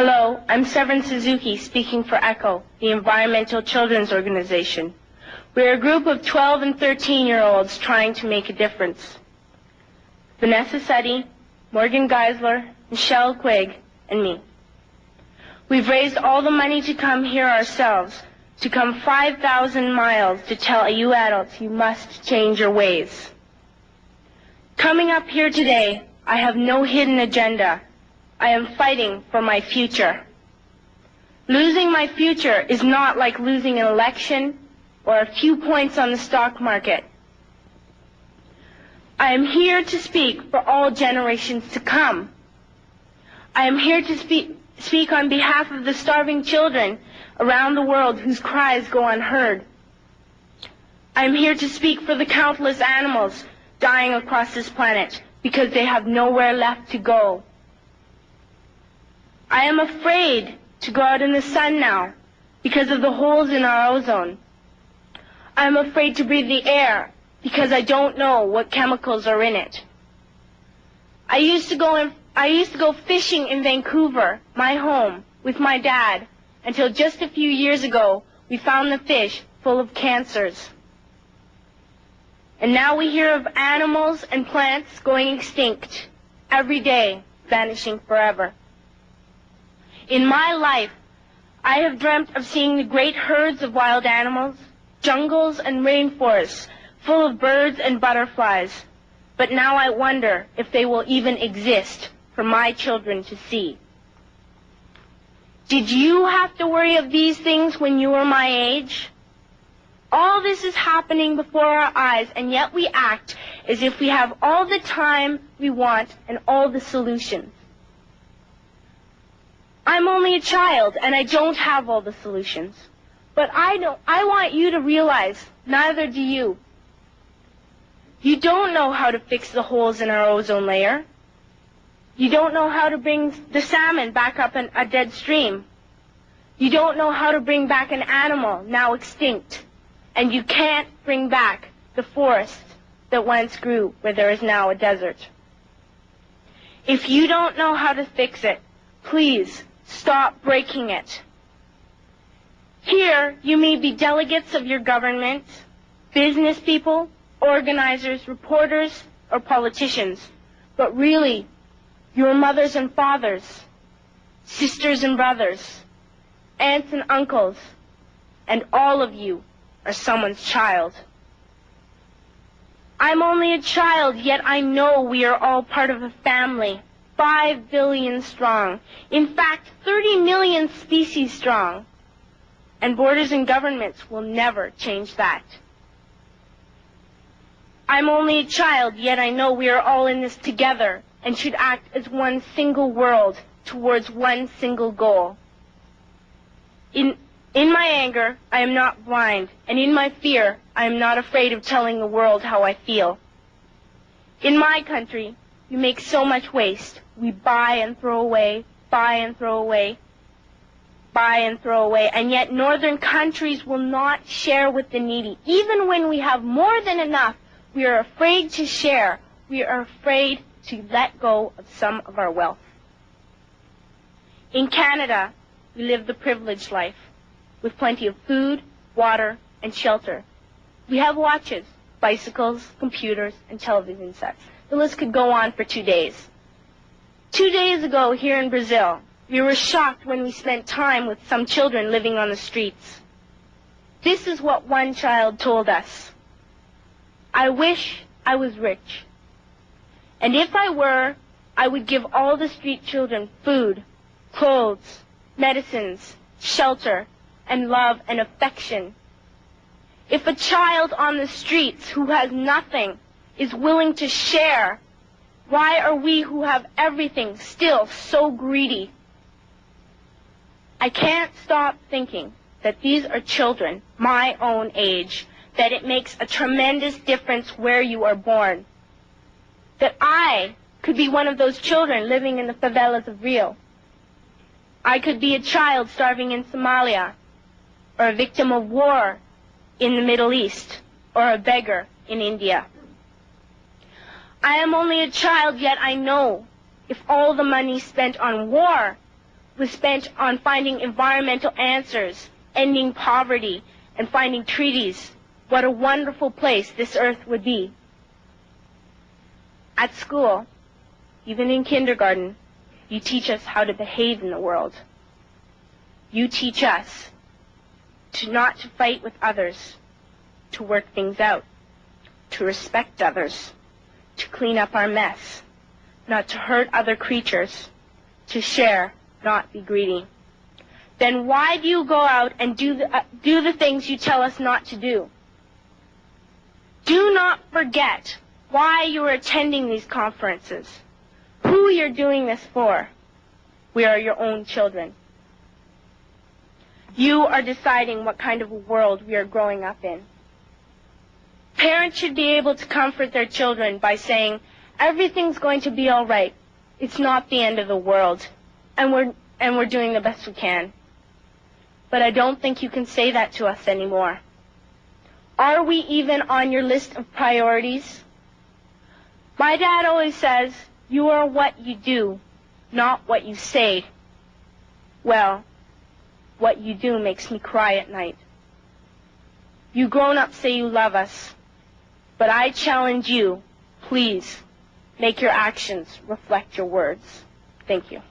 Hello, I'm Severin Suzuki speaking for ECHO, the Environmental Children's Organization. We're a group of 12 and 13-year-olds trying to make a difference. Vanessa Suddy, Morgan Geisler, Michelle Quigg, and me. We've raised all the money to come here ourselves, to come 5,000 miles to tell you adults you must change your ways. Coming up here today, I have no hidden agenda. I am fighting for my future. Losing my future is not like losing an election or a few points on the stock market. I am here to speak for all generations to come. I am here to speak on behalf of the starving children around the world whose cries go unheard. I am here to speak for the countless animals dying across this planet because they have nowhere left to go. I am afraid to go out in the sun now because of the holes in our ozone. I am afraid to breathe the air because I don't know what chemicals are in it. I used to go fishing in Vancouver, my home, with my dad, until just a few years ago we found the fish full of cancers. And now we hear of animals and plants going extinct every day, vanishing forever. In my life, I have dreamt of seeing the great herds of wild animals, jungles and rainforests full of birds and butterflies. But now I wonder if they will even exist for my children to see. Did you have to worry of these things when you were my age? All this is happening before our eyes, and yet we act as if we have all the time we want and all the solutions. I'm only a child, and I don't have all the solutions. But I want you to realize, neither do you. You don't know how to fix the holes in our ozone layer. You don't know how to bring the salmon back up in a dead stream. You don't know how to bring back an animal now extinct. And you can't bring back the forest that once grew where there is now a desert. If you don't know how to fix it, please stop breaking it. Here, you may be delegates of your government, business people, organizers, reporters, or politicians, but really, your mothers and fathers, sisters and brothers, aunts and uncles, and all of you are someone's child. I'm only a child, yet I know we are all part of a family. 5 billion strong. In fact, 30 million species strong. And borders and governments will never change that. I'm only a child, yet I know we are all in this together and should act as one single world towards one single goal. In my anger, I am not blind, and in my fear, I am not afraid of telling the world how I feel. In my country, we make so much waste. We buy and throw away, buy and throw away, buy and throw away, and yet northern countries will not share with the needy. Even when we have more than enough, we are afraid to share. We are afraid to let go of some of our wealth. In Canada, we live the privileged life, with plenty of food, water, and shelter. We have watches, bicycles, computers, and television sets. The list could go on for 2 days. 2 days ago, here in Brazil, we were shocked when we spent time with some children living on the streets. This is what one child told us. I wish I was rich. And if I were, I would give all the street children food, clothes, medicines, shelter, and love and affection. If a child on the streets who has nothing is willing to share, why are we who have everything still so greedy? I can't stop thinking that these are children my own age, that it makes a tremendous difference where you are born. That I could be one of those children living in the favelas of Rio. I could be a child starving in Somalia, or a victim of war in the Middle East, or a beggar in India. I am only a child, yet I know if all the money spent on war was spent on finding environmental answers, ending poverty, and finding treaties, what a wonderful place this earth would be. At school, even in kindergarten, you teach us how to behave in the world. You teach us not to fight with others, to work things out, to respect others, to clean up our mess, not to hurt other creatures, to share, not be greedy. Then why do you go out and do the things you tell us not to do? Do not forget why you are attending these conferences, who you're doing this for. We are your own children. You are deciding what kind of a world we are growing up in. Parents should be able to comfort their children by saying, everything's going to be all right. It's not the end of the world, and we're doing the best we can. But I don't think you can say that to us anymore. Are we even on your list of priorities? My dad always says, you are what you do, not what you say. Well, what you do makes me cry at night. You grown-ups say you love us, but I challenge you, please, make your actions reflect your words. Thank you.